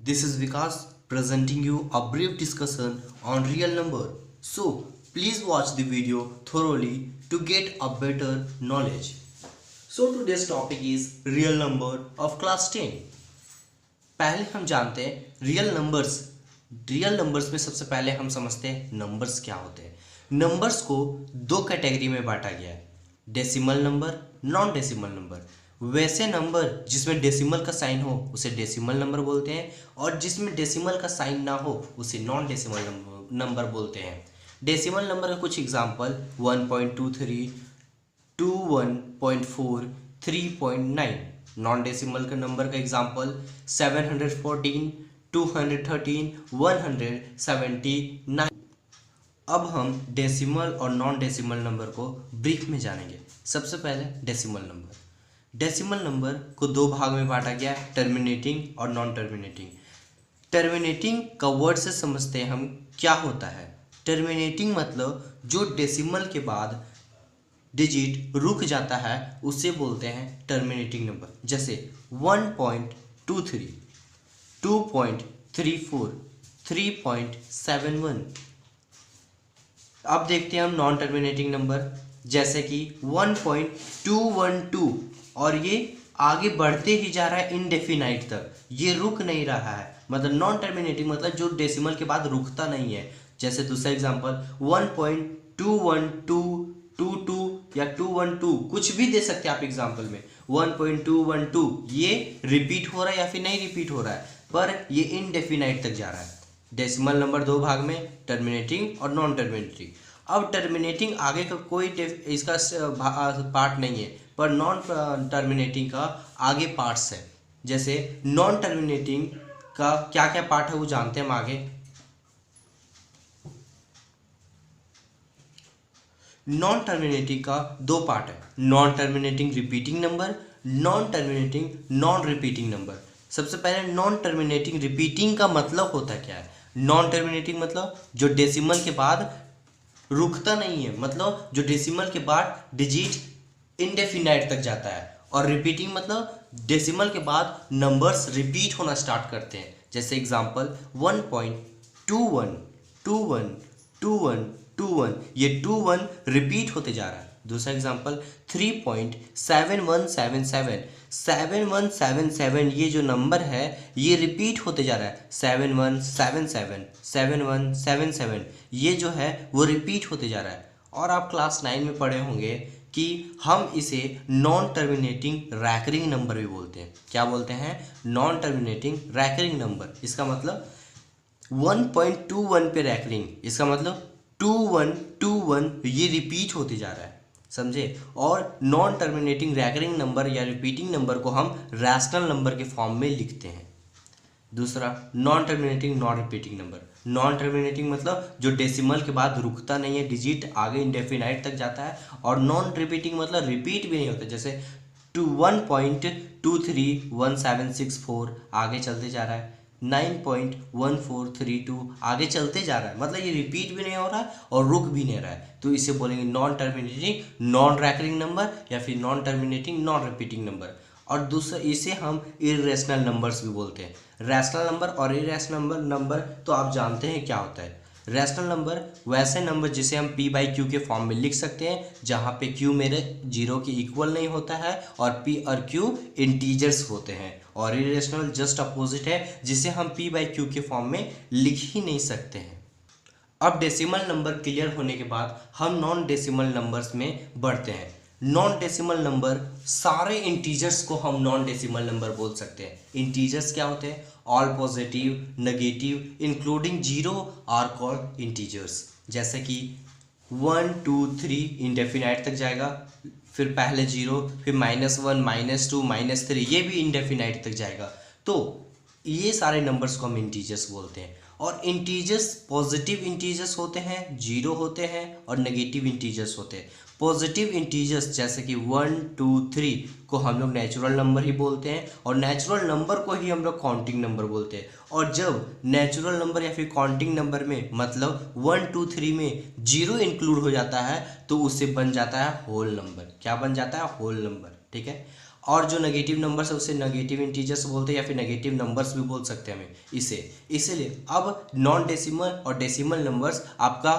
This is Vikas presenting you a brief discussion on real number. So please watch the video thoroughly to get a better knowledge. So today's topic is real number of class 10. पहले हम जानते हैं real numbers में सबसे पहले हम समझते हैं नंबर्स क्या होते हैं। नंबर्स को दो कैटेगरी में बांटा गया है, decimal number, non decimal number. वैसे नंबर जिसमें डेसिमल का साइन हो उसे डेसिमल नंबर बोलते हैं और जिसमें डेसिमल का साइन ना हो उसे नॉन डेसिमल नंबर बोलते हैं। डेसिमल नंबर का कुछ एग्जांपल 1.23, 21.4, 3.9। नॉन डेसिमल का नंबर का एग्जांपल 714, 213, 179। अब हम डेसिमल और नॉन डेसिमल नंबर को ब्रीफ में जानेंगे। सबसे पहले डेसिमल नंबर। डेसिमल नंबर को दो भाग में बांटा गया है, टर्मिनेटिंग और नॉन टर्मिनेटिंग। टर्मिनेटिंग का वर्ड से समझते हैं हम क्या होता है। टर्मिनेटिंग मतलब जो डेसिमल के बाद डिजिट रुक जाता है उसे बोलते हैं टर्मिनेटिंग नंबर। जैसे 1.23, 2.34, 3.71। अब देखते हैं हम नॉन टर्मिनेटिंग नंबर, जैसे कि 1.212 और ये आगे बढ़ते ही जा रहा है इनडेफिनाइट तक, ये रुक नहीं रहा है। मतलब नॉन टर्मिनेटिंग मतलब जो डेसिमल के बाद रुकता नहीं है। जैसे दूसरा एग्जांपल 1.21222 या 212, कुछ भी दे सकते हैं आप एग्जांपल में। 1.212 ये रिपीट हो रहा है या फिर नहीं रिपीट हो रहा है, पर ये इनडेफिनाइट तक जा रहा है। डेसिमल नंबर दो भाग में, टर्मिनेटिंग और नॉन टर्मिनेटिंग। अब टर्मिनेटिंग आगे का कोई इसका पार्ट नहीं है, पर नॉन टर्मिनेटिंग का आगे पार्ट्स है। जैसे नॉन टर्मिनेटिंग का क्या क्या पार्ट है वो जानते हैं हम आगे। नॉन टर्मिनेटिंग का दो पार्ट है, non terminating repeating number, non terminating non repeating number. सबसे पहले नॉन टर्मिनेटिंग रिपीटिंग का मतलब होता क्या है। नॉन टर्मिनेटिंग मतलब जो डेसिमल के बाद रुकता नहीं है, मतलब जो डेसिमल के बाद डिजिट इनडेफिनाइट तक जाता है। और रिपीटिंग मतलब डेसिमल के बाद नंबर्स रिपीट होना स्टार्ट करते हैं। जैसे एग्जांपल 1.21, 21, 21, 21, ये 21 रिपीट होते जा रहा है। दूसरा एग्जांपल 3.7177, 7177, ये जो नंबर है ये रिपीट होते जा रहा है। 7177, 7177, ये जो है वो रिपीट होते जा रहा है। और आप क्लास 9 में पढ़े होंगे कि हम इसे नॉन टर्मिनेटिंग रैकरिंग नंबर भी बोलते हैं। क्या बोलते हैं? Non terminating recurring number. इसका मतलब 1.21 पे रैकरिंग, इसका मतलब 2121 ये रिपीट होते जा रहा है, समझे। और नॉन टर्मिनेटिंग रैकरिंग नंबर या रिपीटिंग नंबर को हम रैशनल नंबर के फॉर्म में लिखते हैं। दूसरा non terminating non repeating number. Non terminating मतलब जो डेसिमल के बाद रुकता नहीं है, डिजिट आगे इंडेफिनाइट तक जाता है। और नॉन रिपीटिंग मतलब रिपीट भी नहीं होता। जैसे 1.231764 आगे चलते जा रहा है, 9.1432 आगे चलते जा रहा है, मतलब ये रिपीट भी नहीं हो रहा है और रुक भी नहीं रहा है। तो इसे बोलेंगे non terminating non recurring number या फिर non terminating non repeating number. और दूसरा इसे हम इरेशनल नंबर्स भी बोलते हैं। रैशनल नंबर और इरेशनल नंबर तो आप जानते हैं क्या होता है। रैशनल नंबर वैसे नंबर जिसे हम p/q के फॉर्म में लिख सकते हैं, जहाँ पे q मेरे 0 के इक्वल नहीं होता है और p और q इंटीजर्स होते हैं। और इरेशनल जस्ट अपोजिट है, जिसे हम p/q के फॉर्म में लिख ही नहीं सकते हैं। अब डेसिमल नंबर क्लियर होने के बाद हम नॉन डेसिमल नंबर्स में बढ़ते हैं। नॉन डेसिमल नंबर, सारे इंटीजर्स को हम नॉन डेसिमल नंबर बोल सकते हैं। इंटीजर्स क्या होते हैं? All positive, negative, including zero are called integers. जैसे कि 1, 2, 3 इंडेफिनाइट तक जाएगा, फिर पहले जीरो, फिर -1, -2, -3, ये भी इंडेफिनाइट तक जाएगा। तो ये सारे नंबर्स को हम इंटीजर्स बोलते हैं। और इंटीजर्स पॉजिटिव इंटीजर्स होते हैं, जीरो होते हैं, और नेगेटिव इंटीजर्स होते हैं। पॉजिटिव इंटीजर्स जैसे कि 1, 2, 3 को हम लोग नेचुरल नंबर ही बोलते हैं, और नेचुरल नंबर को ही हम लोग काउंटिंग नंबर बोलते हैं। और जब नेचुरल नंबर या फिर काउंटिंग नंबर में मतलब 1, 2, 3 में जीरो इंक्लूड हो जाता है तो उससे बन जाता है होल नंबर। क्या बन जाता है? होल नंबर, ठीक है। और जो नेगेटिव नंबर्स है उसे नेगेटिव इंटीजर्स बोलते हैं या फिर नेगेटिव नंबर्स भी बोल सकते हैं हमें इसे। इसीलिए अब नॉन डेसिमल और डेसिमल नंबर्स आपका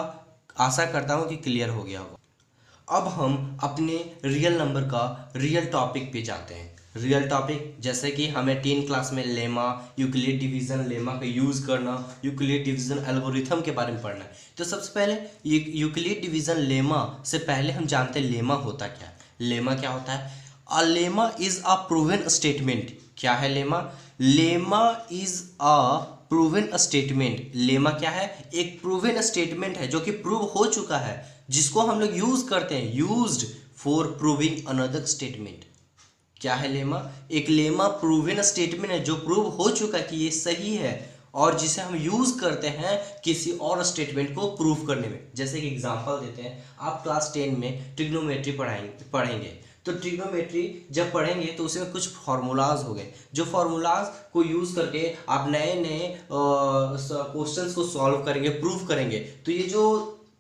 आशा करता हूँ कि क्लियर हो गया होगा। अब हम अपने रियल नंबर का रियल टॉपिक पे जाते हैं। रियल टॉपिक जैसे कि हमें 10 क्लास में लेमा, यूक्लिड डिवीज़न लेमा का यूज़ करना, यूक्लिड डिवीज़न एल्गोरिथम के बारे में पढ़ना है। तो सबसे पहले यूक्लिड डिवीज़न लेमा से पहले हम जानते हैं लेमा होता क्या है। लेमा क्या होता है? A lemma is a proven statement. क्या है lemma? Lemma is a proven statement. Lemma क्या है? एक प्रूवन स्टेटमेंट है जो कि प्रूव हो चुका है, जिसको हम लोग यूज़ करते हैं, used for proving another statement. क्या है लेमा? एक लेमा प्रूवन स्टेटमेंट है जो प्रूव हो चुका है कि ये सही है और जिसे हम यूज़ करते हैं किसी और स्टेटमेंट को प्रूव करने में। जैसे कि एग्जांपल देते हैं, आप क्लास 10 में ट्रिग्नोमेट्री पढ़ेंगे तो ट्रिग्नोमेट्री जब पढ़ेंगे तो उसमें कुछ फार्मूलाज हो गए, जो फार्मूलाज को यूज़ करके आप नए नए क्वेश्चंस को सॉल्व करेंगे, प्रूव करेंगे। तो ये जो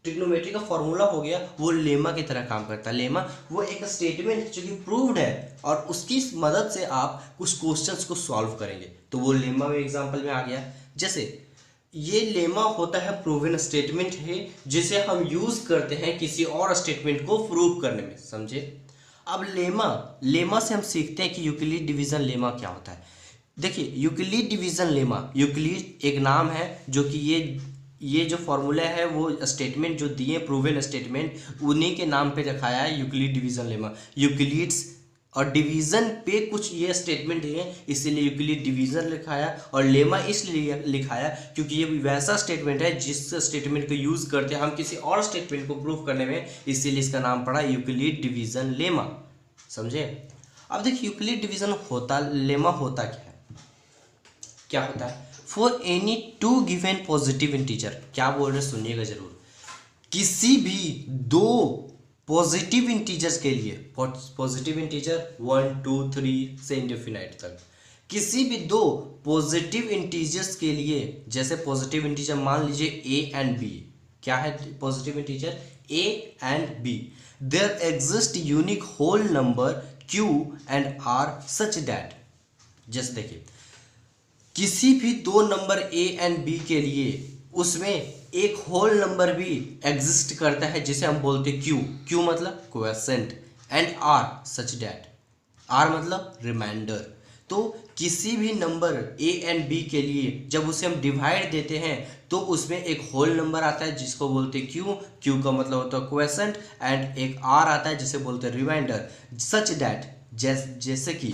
ट्रिग्नोमेट्री का फॉर्मूला हो गया वो लेमा की तरह काम करता है। लेमा वो एक स्टेटमेंट है जो कि प्रूव्ड है और उसकी मदद से आप कुछ क्वेश्चंस को सॉल्व करेंगे, तो वो लेमा में एग्जांपल में आ गया। जैसे ये लेमा होता है प्रूवन स्टेटमेंट है जिसे हम यूज करते हैं किसी और स्टेटमेंट को प्रूव करने में, समझे। अब लेमा से हम सीखते हैं कि यूक्लिड डिवीजन लेमा क्या होता है। देखिए यूक्लिड डिवीजन लेमा, यूक्लिड एक नाम है जो कि ये जो फॉर्मूला है वो स्टेटमेंट जो दिए प्रूवन स्टेटमेंट उन्हीं के नाम पे रखाया है यूक्लिड डिवीजन लेमा। यूक्लिड्स और डिवीजन पे कुछ ये स्टेटमेंट दिए इसीलिए यूक्लिड डिवीजन लिखाया, और लेमा इसलिए लिखाया क्योंकि ये वैसा स्टेटमेंट है जिस स्टेटमेंट को यूज करते हैं हम किसी और स्टेटमेंट को प्रूव करने में, इसीलिए इसका नाम पड़ा यूक्लिड डिवीजन लेमा, समझे। अब देखिए यूक्लिड डिवीजन लेमा होता क्या है, क्या होता है? For any two given positive integer, क्या बोल रहे सुनिएगा जरूर, किसी भी दो पॉजिटिव इंटीजर्स के लिए, पॉजिटिव इंटीजर 1 2 3 से इंडेफिनाइट तक, किसी भी दो पॉजिटिव इंटीजर्स के लिए, जैसे पॉजिटिव इंटीजर मान लीजिए a एंड b, क्या है positive integer? a and b, there exist unique whole number q and r such that, जैसे देखिए किसी भी दो नंबर a एंड b के लिए उसमें एक होल नंबर भी एग्जिस्ट करता है जिसे हम बोलते हैं q मतलब quotient, and r such that, r मतलब रिमाइंडर। तो किसी भी नंबर a एंड b के लिए जब उसे हम डिवाइड देते हैं तो उसमें एक होल नंबर आता है जिसको बोलते हैं q का मतलब होता है क्वोशेंट, एंड एक r आता है जिसे बोलते हैं रिमाइंडर। सच दैट जैसे कि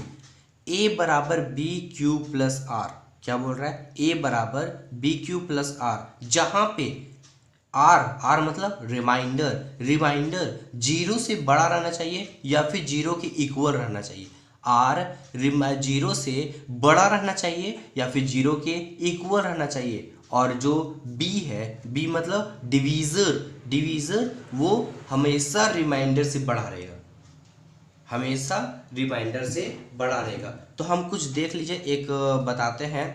a बराबर बी क्यू प्लस आर, क्या बोल रहा है? a बराबर बी क्यू प्लस आर, जहां पे r मतलब रिमाइंडर 0 से बड़ा रहना चाहिए या फिर 0 के इक्वल रहना चाहिए। r 0 से बड़ा रहना चाहिए या फिर 0 के इक्वल रहना चाहिए। और जो b है, b मतलब डिवीज़र वो हमेशा रिमाइंडर से बड़ा रहेगा, हमेशा रिमाइंडर से बड़ा रहेगा। तो हम कुछ देख लीजिए, एक बताते हैं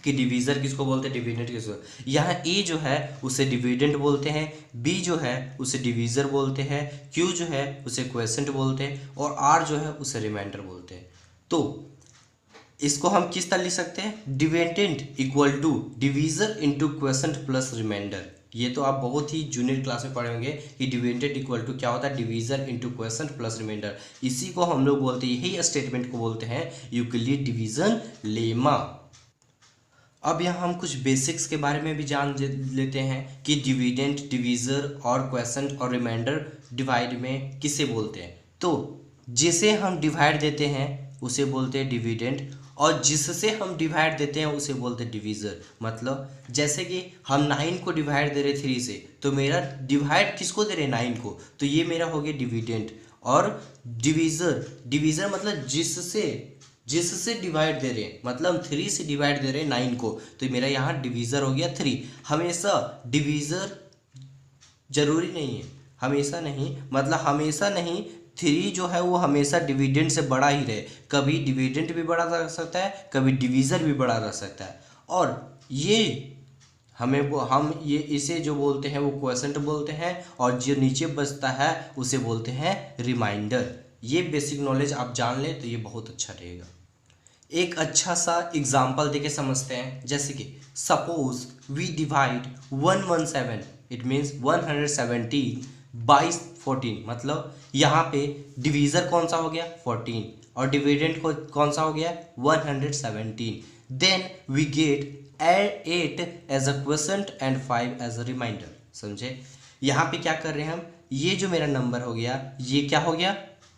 कि डिवीज़र किसको बोलते हैं, डिविडेंड किसको। यहाँ ए जो है उसे डिविडेंड बोलते हैं, बी जो है उसे डिवीज़र बोलते हैं, क्यू जो है उसे क्वोशेंट बोलते हैं, और आर जो है उसे रिमाइंडर बोलते हैं। तो इसको हम किस तरह लिख सकते हैं? Dividend equal to divisor into quotient plus remainder. ये तो आप बहुत ही जूनियर क्लास में पढ़े होंगे कि डिविडेंड इक्वल टू क्या होता है? Divisor into quotient plus remainder. इसी को हम लोग बोलते हैं, यही स्टेटमेंट को बोलते हैं यूक्लिड डिवीजन लेमा। अब यहाँ हम कुछ बेसिक्स के बारे में भी जान लेते हैं कि डिविडेंड, डिवीज़र और क्वोशेंट और रिमाइंडर डिवाइड में किसे बोलते हैं। तो जिसे हम डिवाइड देते हैं उसे बोलते हैं डिविडेंड, और जिससे हम डिवाइड देते हैं उसे बोलते हैं डिवीज़र। मतलब जैसे कि हम 9 को डिवाइड दे रहे 3 से, तो मेरा डिवाइड किसको दे रहे 9 को, तो ये मेरा हो गया डिविडेंड। और डिवीज़र मतलब जिससे डिवाइड दे रहे हैं, मतलब 3 से डिवाइड दे रहे हैं 9 को, तो मेरा यहाँ डिवीज़र हो गया 3। हमेशा डिवीज़र जरूरी नहीं है, हमेशा नहीं, मतलब हमेशा नहीं, 3 जो है वो हमेशा डिविडेंड से बड़ा ही रहे। कभी डिविडेंड भी बड़ा रह सकता है, कभी डिवीज़र भी बड़ा रह सकता है। और ये हम ये इसे जो बोलते हैं वो क्वोशेंट बोलते हैं, और जो नीचे बचता है उसे बोलते हैं रिमाइंडर। ये बेसिक नॉलेज आप जान लें तो ये बहुत अच्छा रहेगा। एक अच्छा सा एग्जाम्पल देके समझते हैं, जैसे कि suppose we divide 117, it means 117 by 14, मतलब यहाँ पे डिवीज़र कौन सा हो गया 14 और डिविडेंड कौन सा हो गया 117। Then we get 8 as a question and 5 as a remainder. समझे, यहाँ पे क्या कर रहे हैं हम, ये जो मेरा नंबर हो गया ये क्या हो गया,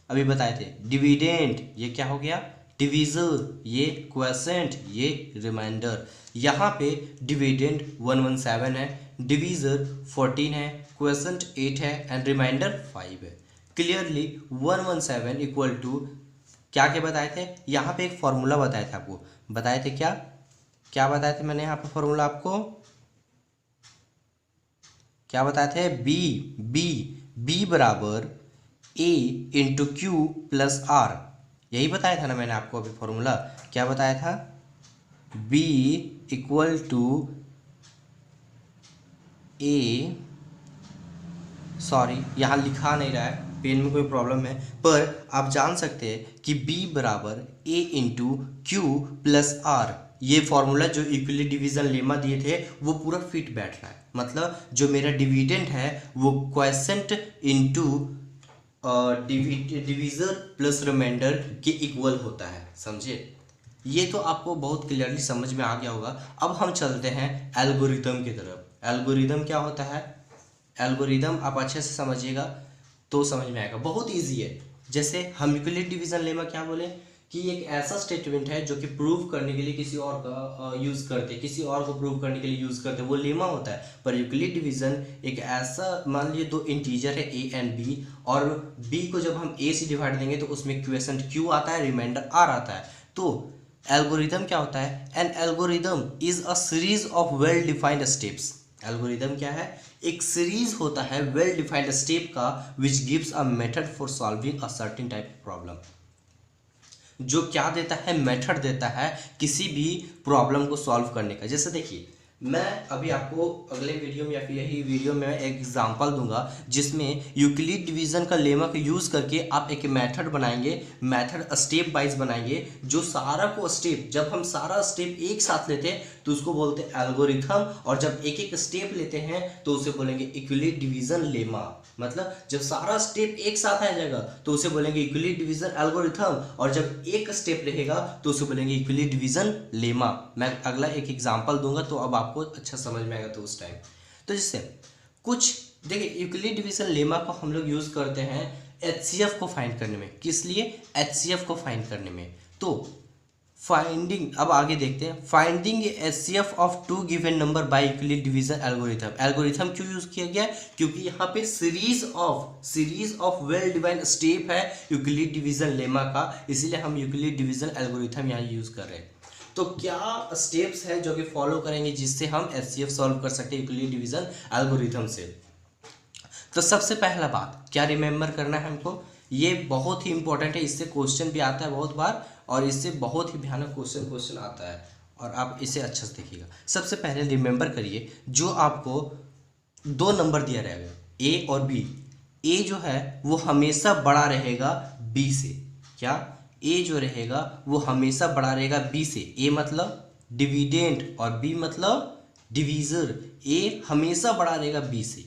अभी बताए थे डिविडेंड, ये क्या हो गया डिवीजर, ये क्वेसेंट, ये रिमाइंडर। यहाँ पे डिविडेंड 117 है, डिवीजर 14 है, क्वेसेंट 8 है एंड रिमाइंडर 5 है। क्लियरली 117 इक्वल टू क्या क्या बताए थे, यहाँ पे एक फॉर्मूला बताए थे आपको, बताए थे क्या क्या बताए थे मैंने यहाँ पे फॉर्मूला आपको क्या बताए थे, बी बराबर ए इंटू क्यू प्लस आर, यही बताया था ना मैंने आपको अभी फॉर्मूला, क्या बताया था, B equal to A, sorry यहाँ लिखा नहीं रहा है, पेन में कोई प्रॉब्लम है, पर आप जान सकते हैं कि B बराबर ए इंटू क्यू प्लस आर, ये फॉर्मूला जो इक्वली डिवीजन लेमा दिए थे वो पूरा फिट बैठ रहा है। मतलब जो मेरा डिविडेंड है वो quotient into divisor plus remainder के इक्वल होता है। समझे, ये तो आपको बहुत क्लियरली समझ में आ गया होगा। अब हम चलते हैं एल्गोरिदम की तरफ। एल्गोरिदम क्या होता है, एल्गोरिदम आप अच्छे से समझिएगा तो समझ में आएगा, बहुत इजी है। जैसे हम यूक्लिड डिवीजन लेमा क्या बोले कि एक ऐसा स्टेटमेंट है जो कि प्रूव करने के लिए किसी और का यूज़ करते हैं, किसी और को प्रूव करने के लिए यूज़ करते हैं, वो लेमा होता है। पर यूक्लिड डिवीजन एक ऐसा, मान लीजिए दो इंटीजर है a एंड b, और b को जब हम a से डिवाइड देंगे तो उसमें क्वेश्चन q आता है, रिमाइंडर r आता है। तो एल्गोरिदम क्या होता है, N algorithm is a series of well defined steps. Algorithm क्या है, एक सीरीज होता है वेल डिफाइंड स्टेप का which gives a method for solving a certain type of problem, जो क्या देता है, मेथड देता है किसी भी प्रॉब्लम को सॉल्व करने का। जैसे देखिए, मैं अभी आपको अगले वीडियो में या फिर यही वीडियो में एक एग्जांपल दूंगा जिसमें यूक्लिड डिवीजन का लेमा को यूज़ करके आप एक मेथड बनाएंगे, मेथड स्टेप वाइज बनाएंगे, जो सारा को स्टेप, जब हम सारा स्टेप एक साथ लेते हैं तो उसको बोलते हैं एल्गोरिथम, और जब एक एक स्टेप लेते हैं तो उसे बोलेंगे यूक्लिड डिवीजन लेमा। मतलब जब सारा स्टेप एक साथ आ जाएगा तो उसे बोलेंगे यूक्लिड डिवीजन एल्गोरिथम, और जब एक स्टेप रहेगा तो उसे बोलेंगे यूक्लिड डिवीजन लेमा। मैं अगला एक एग्जांपल दूंगा तो अब आपको अच्छा समझ में आएगा। तो उस टाइम तो जिससे कुछ देखिए, यूक्लिड डिवीजन लेमा को हम लोग यूज करते हैं HCF को फाइंड करने में। किस लिए, HCF को फाइंड करने में। तो फाइंडिंग, अब आगे देखते हैं, finding HCF of two given number by Euclid division algorithm. Algorithm क्यों यूज किया गया, क्योंकि यहाँ पे series of well defined step है यूक्लिड डिवीजन लेमा का, इसीलिए हम यूक्लिड डिवीजन एल्गोरिथम यहाँ यूज कर रहे हैं। तो क्या स्टेप्स हैं जो कि फॉलो करेंगे जिससे हम HCF सॉल्व कर सकते हैं यूक्लिड डिवीजन एल्गोरिथम से। तो सबसे पहला बात क्या रिमेंबर करना है हमको, ये बहुत ही इंपॉर्टेंट है, इससे क्वेश्चन भी आता है बहुत बार, और इससे बहुत ही भयानक क्वेश्चन आता है, और आप इसे अच्छे से देखिएगा। सबसे पहले रिमेंबर करिए, जो आपको दो नंबर दिया रहेगा a और b, a जो है वो हमेशा बड़ा रहेगा b से। क्या, a जो रहेगा वो हमेशा बड़ा रहेगा b से। a मतलब डिविडेंड और b मतलब डिवीजर। a हमेशा बड़ा रहेगा b से,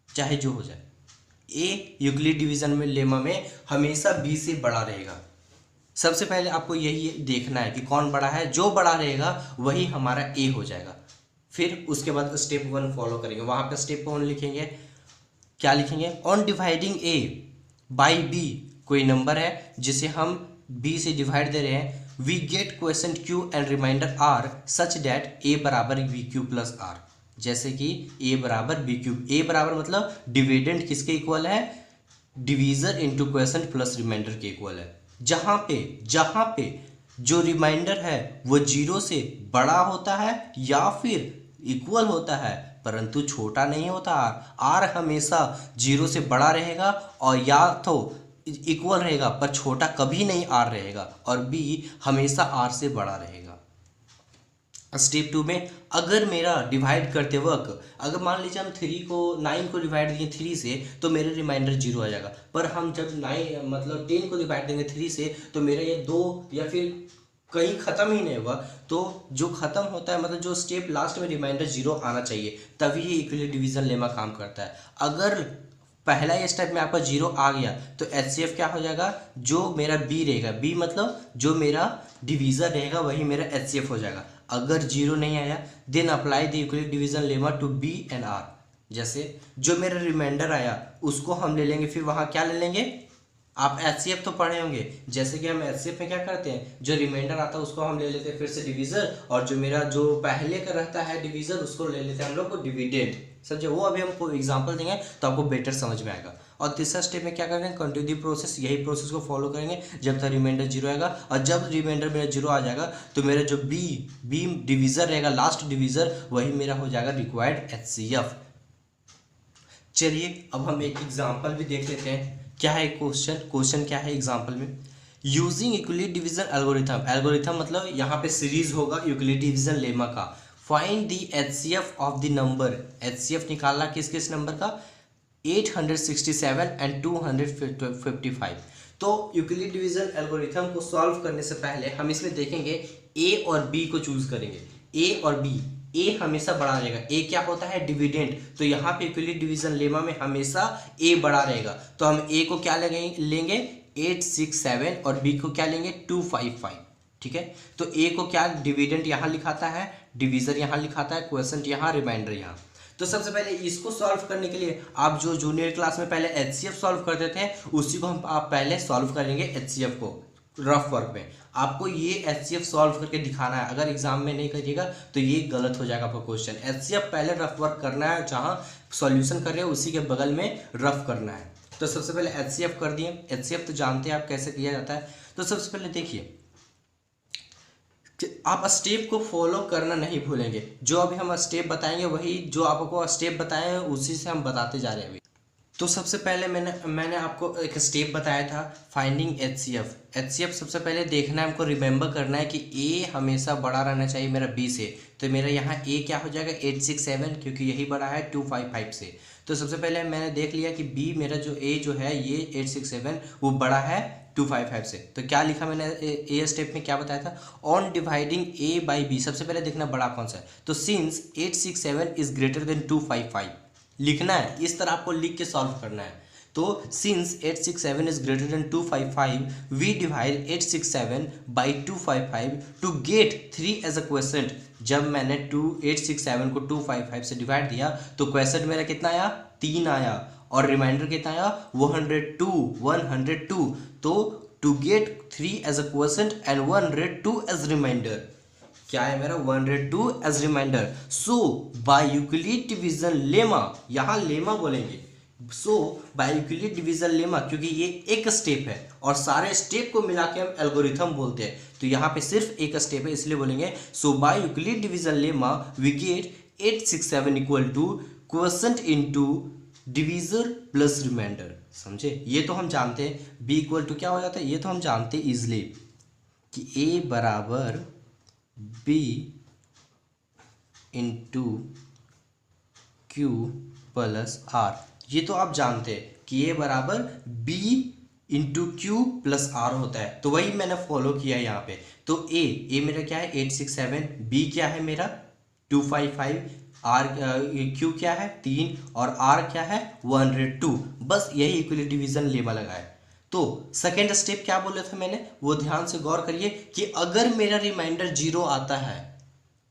चाहे जो हो जाए। a यूक्लिड डिवीजन में लेमा में हमेशा b से बड़ा रहेगा। सबसे पहले आपको यही देखना है कि कौन बड़ा है, जो बड़ा रहेगा वही हमारा a हो जाएगा। फिर उसके बाद स्टेप 1 फॉलो करेंगे, वहां पे स्टेप 1 लिखेंगे, क्या लिखेंगे, on dividing a by b, कोई नंबर है जिसे हम b से डिवाइड दे रहे हैं, we get question q and remainder r such that a बराबर बी क्यू प्लस r। जैसे कि a बराबर बी क्यूब, a बराबर मतलब डिविडेंड किसके इक्वल है, divisor into question plus remainder के इक्वल है। जहां पे जो रिमाइंडर है वो 0 से बड़ा होता है या फिर इक्वल होता है, परंतु छोटा नहीं होता। r हमेशा 0 से बड़ा रहेगा और या तो इक्वल रहेगा, पर छोटा कभी नहीं r रहेगा, और b हमेशा r से बड़ा रहेगा। स्टेप 2 में अगर मेरा डिवाइड करते वक्त अगर मान लीजिए हम 9 को डिवाइड दिए 3 से तो मेरा रिमाइंडर 0 आ जाएगा, पर हम जब 9 मतलब 10 को डिवाइड देंगे 3 से तो मेरा ये 2 या फिर कहीं ख़त्म ही नहीं होगा। तो जो ख़त्म होता है मतलब जो स्टेप लास्ट में रिमाइंडर 0 आना चाहिए तभी ये इक्विवेलेंट डिवीजन लेमा काम करता है। अगर पहला ये स्टेप में आपका 0 आ गया तो HCF क्या हो जाएगा, जो मेरा B रहेगा, B मतलब जो मेरा डिवीज़र रहेगा वही मेरा HCF हो जाएगा। अगर 0 नहीं आया then apply the equivalent division lemma to B and R। जैसे जो मेरा रिमाइंडर आया उसको हम ले लेंगे, फिर वहाँ क्या ले लेंगे, आप HCF तो पढ़े होंगे, जैसे कि हम HCF में क्या करते हैं, जो रिमाइंडर आता है उसको हम ले लेते हैं फिर से डिवीज़र, और जो मेरा जो पहले का रहता है डिवीज़र उसको ले लेते हैं हम लोग को डिविडेंड। समझे, वो अभी हमको एग्जांपल देंगे तो आपको बेटर समझ में आएगा। और तीसरा स्टेप में क्या करेंगे, कंटिन्यू प्रोसेस, यही प्रोसेस को फॉलो करेंगे जब तक रिमाइंडर 0 आएगा। और जब रिमाइंडर मेरा 0 आ जाएगा तो मेरा जो बी डिवीज़र रहेगा, लास्ट डिवीज़र, वही मेरा हो जाएगा रिक्वायर्ड HCF। चलिए अब हम एक एग्जाम्पल भी देख लेते हैं। क्या है क्वेश्चन क्या है एग्जाम्पल में, यूजिंग यूक्लिड डिवीजन एल्गोरिथम मतलब यहाँ पे सीरीज होगा यूक्लिड डिवीजन लेमा का। Find the HCF of the number, HCF निकालना किस किस नंबर का, 867 एंड 255। तो यूक्लिड डिवीजन एल्गोरिथम को सॉल्व करने से पहले हम इसमें देखेंगे A और B को चूज करेंगे, A और B। ए हमेशा बड़ा रहेगा, ए क्या होता है, डिविडेंड। तो यहाँ पे यूक्लिड डिवीजन लेमा में हमेशा ए बड़ा रहेगा, तो हम ए को क्या लेंगे 867 और बी को क्या लेंगे 255। ठीक है, तो ए को क्या डिविडेंड यहाँ लिखाता है, डिवीजर यहाँ लिखाता है, क्वेश्चन यहाँ, रिमाइंडर यहाँ। तो सबसे पहले इसको सॉल्व करने के लिए आप जो जूनियर क्लास में पहले HCF सॉल्व करते थे उसी को हम आप पहले सॉल्व करेंगे HCF को रफ वर्क में। आपको ये HCF सॉल्व करके दिखाना है, अगर एग्जाम में नहीं करिएगा तो ये गलत हो जाएगा आपका क्वेश्चन। HCF पहले रफ वर्क करना है, जहाँ सॉल्यूशन कर रहे हो उसी के बगल में रफ करना है। तो सबसे पहले HCF कर दिए, HCF तो जानते हैं आप कैसे किया जाता है। तो सबसे पहले देखिए आप स्टेप को फॉलो करना नहीं भूलेंगे, जो अभी हम स्टेप बताएंगे वही जो आपको स्टेप बताए हैं उसी से हम बताते जा रहे हैं अभी। तो सबसे पहले मैंने आपको एक स्टेप बताया था फाइंडिंग HCF सबसे पहले देखना है हमको, रिमेंबर करना है कि A हमेशा बड़ा रहना चाहिए मेरा B से। तो मेरा यहाँ A क्या हो जाएगा 867, क्योंकि यही बड़ा है 255 से। तो सबसे पहले मैंने देख लिया कि B मेरा जो A जो है ये 867 वो बड़ा है 255 से। तो क्या लिखा मैंने ए स्टेप में क्या बताया था, on dividing A by B सबसे पहले देखना बड़ा कौन सा है। तो सिंस 867 इज ग्रेटर देन 255 लिखना है, इस तरह आपको लिख के सॉल्व करना है। तो since 867 is greater than 255 we divide 867 by 255 to get 3 as a question. जब मैंने 867 को 255 से डिवाइड दिया तो क्वेश्चन मेरा कितना आया 3 आया, और रिमाइंडर कितना आया 102। तो to get 3 as a question and 102 as remainder, क्या है मेरा 102 as remainder. So by Euclid division lemma, यहाँ लेमा बोलेंगे, so by Euclid division lemma, क्योंकि ये एक स्टेप है और सारे स्टेप को मिला के हम एल्गोरिथम बोलते हैं, तो यहाँ पे सिर्फ एक स्टेप है इसलिए बोलेंगे so by Euclid division lemma we get 867 equal to quotient into divisor plus remainder. समझे, ये तो हम जानते हैं B इक्वल टू क्या हो जाता है, ये तो हम जानते हैं इजिली कि A बराबर B into Q plus R। ये तो आप जानते हैं कि A बराबर B into Q plus R होता है, तो वही मैंने फॉलो किया है यहाँ पे। तो A मेरा क्या है 867, B क्या है मेरा 255, R Q क्या है 3 और R क्या है 102। बस यही इक्विवेलेंट डिवीजन लेमा लगा है। तो सेकेंड स्टेप क्या बोला था मैंने, वो ध्यान से गौर करिए कि अगर मेरा रिमाइंडर 0 आता है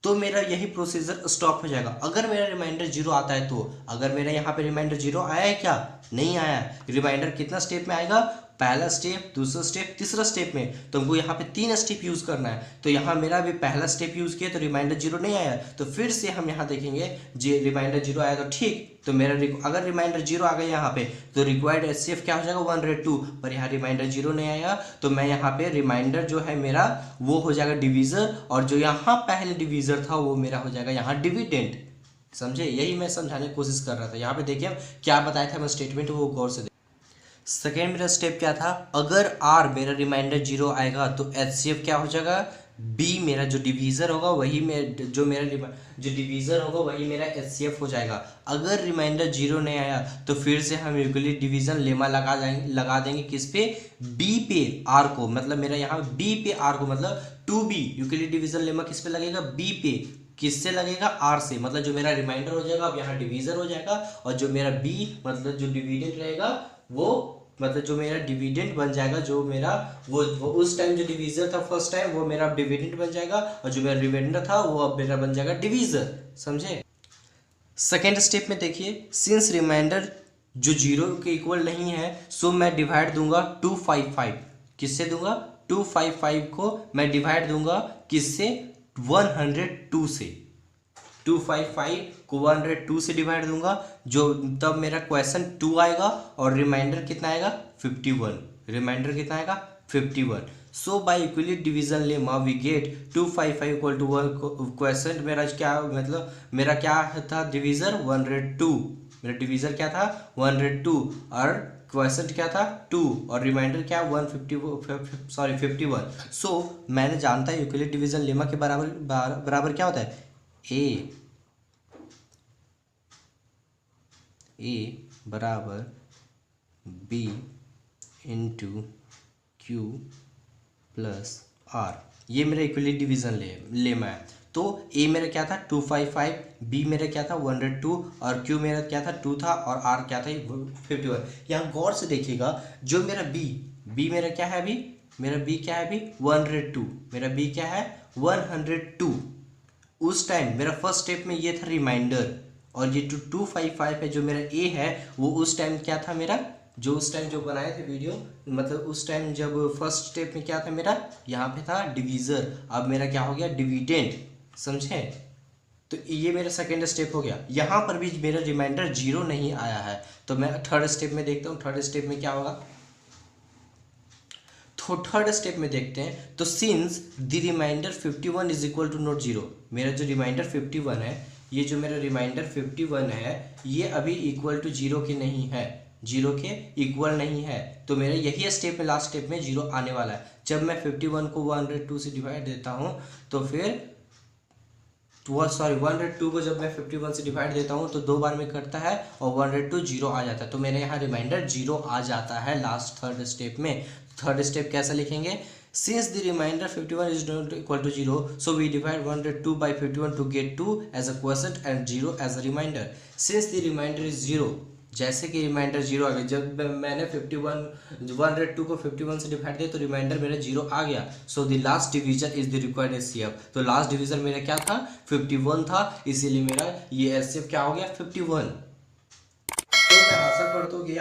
तो मेरा यही प्रोसीजर स्टॉप हो जाएगा। अगर मेरा रिमाइंडर 0 आता है तो, अगर मेरा यहाँ पे रिमाइंडर 0 आया है क्या, नहीं आया है। रिमाइंडर कितना स्टेप में आएगा, पहला स्टेप, दूसरा स्टेप, तीसरा स्टेप में, तो हमको यहाँ पे 3 स्टेप यूज करना है। तो यहाँ मेरा भी पहला स्टेप यूज किया तो रिमाइंडर 0 नहीं आया, तो फिर से हम यहाँ देखेंगे जी रिमाइंडर 0 आया तो ठीक, तो मेरा अगर रिमाइंडर 0 आ गया यहाँ पे तो रिक्वायर्ड HCF क्या हो जाएगा 102, पर यहाँ रिमाइंडर 0 नहीं आया तो मैं यहाँ पे रिमाइंडर जो है मेरा वो हो जाएगा डिवीजर, और जो यहाँ पहले डिवीजर था वो मेरा हो जाएगा यहाँ डिविडेंड। समझे, यही मैं समझाने की कोशिश कर रहा था। यहाँ पे देखिए क्या बताया था मैं स्टेटमेंट, वो गौर से। सेकेंड मेरा स्टेप क्या था, अगर R मेरा रिमाइंडर 0 आएगा तो HCF क्या हो जाएगा बी मेरा जो डिवीज़र होगा वही जो डिवीज़र होगा वही मेरा एचसीएफ हो जाएगा। अगर रिमाइंडर 0 नहीं आया तो फिर से हम यूक्लिड डिवीज़न लेमा लगा देंगे किस पे, बी पे आर को, मतलब मेरा यहाँ बी पे आर को, मतलब 2b यूक्लिड डिवीज़न लेमा किस पे लगेगा, बी पे, किससे लगेगा, आर से, मतलब जो मेरा रिमाइंडर हो जाएगा अब यहाँ डिवीज़र हो जाएगा, और जो मेरा बी मतलब जो डिविडेंड रहेगा वो, मतलब जो मेरा डिविडेंड बन जाएगा, जो मेरा वो उस टाइम जो डिवीज़र था फर्स्ट टाइम वो मेरा डिविडेंड बन जाएगा, और जो मेरा रिमाइंडर था वो अब मेरा बन जाएगा डिवीज़र। समझे। सेकेंड स्टेप में देखिए, सिंस रिमाइंडर जो 0 के इक्वल नहीं है सो मैं डिवाइड दूंगा 255, किससे दूंगा, 255 को मैं डिवाइड दूंगा किससे, 102 से, 255 को 102 से डिवाइड दूंगा, जो तब मेरा क्वेश्चन 2 आएगा और रिमाइंडर कितना आएगा, 51, रिमाइंडर कितना आएगा, 51। So by Euclid division lemma we get 255 equal to 1, question मेरा क्या, मतलब मेरा क्या था, डिवीजर 102, मेरा डिवीजर क्या था 102, और क्वेश्चन क्या था 2, और रिमाइंडर क्या 51। सो मैंने जानता है यूक्लिड डिवीजन लेमा के बराबर क्या होता है, ए बराबर B into Q plus R, ये मेरा इक्विलिब्रियम डिवीजन लेमा है। तो ए मेरा क्या था 255, बी मेरा क्या था 102, और क्यू मेरा क्या था 2 था, और आर क्या था 51। यहाँ गौर से देखिएगा, जो मेरा बी मेरा क्या है अभी, मेरा बी क्या है अभी 102, मेरा बी क्या है 102। उस टाइम मेरा फर्स्ट स्टेप में ये था रिमाइंडर, और ये 255 है जो मेरा ए है, वो उस टाइम क्या था मेरा, जो उस टाइम जो बनाए थे वीडियो, मतलब उस टाइम जब फर्स्ट स्टेप में क्या था मेरा, यहाँ पे था डिवीज़र, अब मेरा क्या हो गया डिविडेंड। समझे। तो ये मेरा सेकेंड स्टेप हो गया। यहाँ पर भी मेरा रिमाइंडर 0 नहीं आया है, तो मैं थर्ड स्टेप में देखता हूँ, थर्ड स्टेप में क्या होगा। तो थर्ड स्टेप में देखते हैं, तो since the remainder 51 is equal to not 0, मेरा जो रिमाइंडर 51 है, ये जो मेरा रिमाइंडर 51 है ये अभी इक्वल टू 0 के नहीं है, 0 के इक्वल नहीं है, तो मेरा यही स्टेप में लास्ट स्टेप में 0 आने वाला है। जब मैं 51 को 102 से डिवाइड देता हूँ तो फिर 102 को जब मैं 51 से डिवाइड देता हूँ तो 2 बार में कटता है और 102 0 आ जाता है, तो मेरे यहाँ रिमाइंडर 0 आ जाता है लास्ट थर्ड स्टेप में। थर्ड स्टेप कैसा लिखेंगे, since the remainder 51 is not equal to 0 so we divide 102 by 51 to get 2 as a quotient and 0 as a remainder। since the remainder is 0, जैसे कि रिमाइंडर 0 आ गया, जब मैंने 102 को 51 से डिवाइड दिया तो रिमाइंडर मेरा 0 आ गया, so the last division is the required HCF. तो लास्ट डिवीजन मेरा क्या था 51 था, इसीलिए मेरा ये एचसीएफ क्या हो गया 51। तो मैं आशा करता हूँ कि